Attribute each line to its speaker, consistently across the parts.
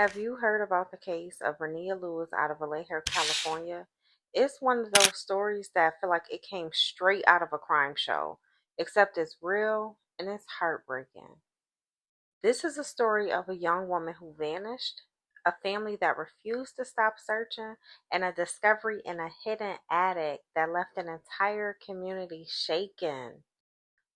Speaker 1: Have you heard about the case of Renia Lewis out of Vallejo, California? It's one of those stories that I feel like it came straight out of a crime show, except it's real and it's heartbreaking. This is a story of a young woman who vanished, a family that refused to stop searching, and a discovery in a hidden attic that left an entire community shaken.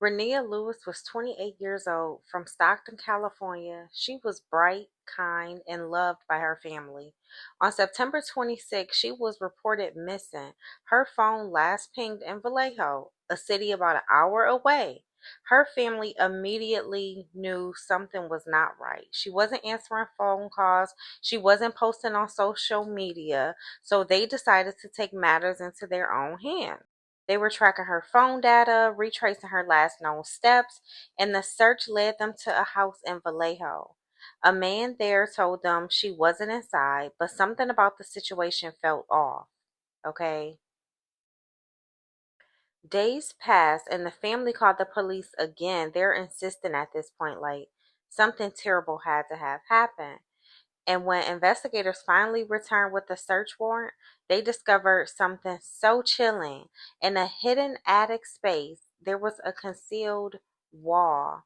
Speaker 1: Renia Lewis was 28 years old from Stockton, California. She was bright, kind, and loved by her family. On September 26, she was reported missing. Her phone last pinged in Vallejo, a city about an hour away. Her family immediately knew something was not right. She wasn't answering phone calls. She wasn't posting on social media. So they decided to take matters into their own hands. They were tracking her phone data, retracing her last known steps, and the search led them to a house in Vallejo. A man there told them she wasn't inside, but something about the situation felt off. Okay. Days passed, and the family called the police again. They're insisting at this point, like, something terrible had to have happened. And when investigators finally returned with the search warrant, they discovered something so chilling. In a hidden attic space, there was a concealed wall.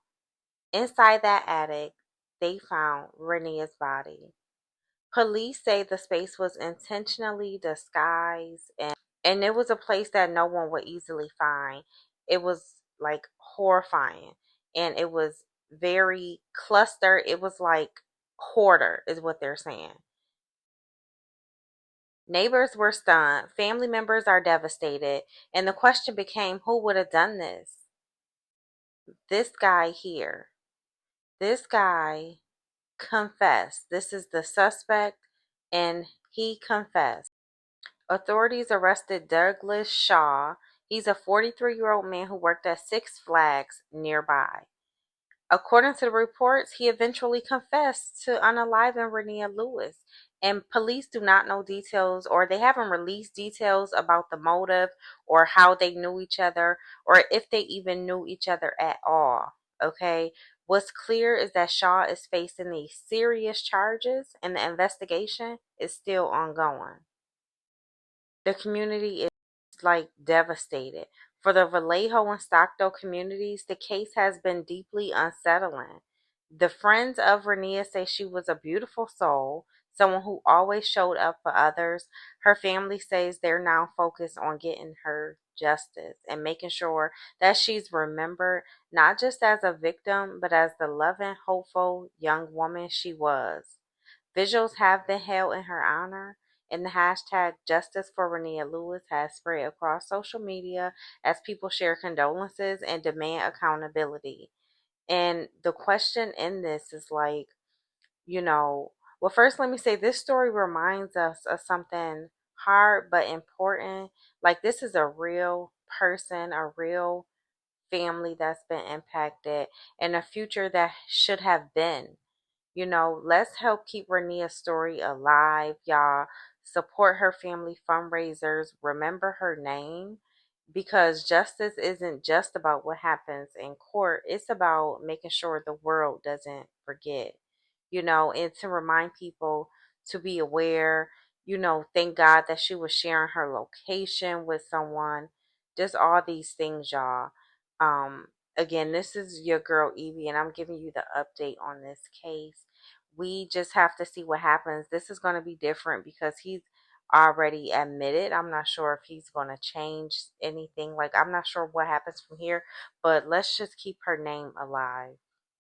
Speaker 1: Inside that attic, they found Renia's body. Police say the space was intentionally disguised, and it was a place that no one would easily find. It was like horrifying, and it was very clustered. It was like hoarder, is what they're saying. Neighbors were stunned, family members are devastated, and the question became, who would have done this? This guy here. This guy confessed. This is the suspect, and he confessed. Authorities arrested Douglas Shaw. He's a 43-year-old man who worked at Six Flags nearby. According to the reports, he eventually confessed to unaliving Renia Lewis. And police do not know details, or they haven't released details about the motive or how they knew each other or if they even knew each other at all. Okay. What's clear is that Shaw is facing these serious charges and the investigation is still ongoing. The community is like devastated. For the Vallejo and Stockton communities, the case has been deeply unsettling. The friends of Renia say she was a beautiful soul, someone who always showed up for others. Her family says they're now focused on getting her justice and making sure that she's remembered not just as a victim, but as the loving, hopeful young woman she was. Visuals have been held in her honor, and the hashtag Justice for Renia Lewis has spread across social media as people share condolences and demand accountability. And the question in this is like, you know, well, first, let me say this story reminds us of something hard but important. Like, this is a real person, a real family that's been impacted, and a future that should have been. Let's help keep Renia's story alive, y'all. Support her family fundraisers. Remember her name, because justice isn't just about what happens in court, it's about making sure the world doesn't forget, and to remind people to be aware. Thank God that she was sharing her location with someone. Just all these things, y'all. Again, this is your girl Evie, and I'm giving you the update on this case. We just have to see what happens. This is going to be different because he's already admitted. I'm not sure if he's going to change anything. Like, I'm not sure what happens from here, but let's just keep her name alive.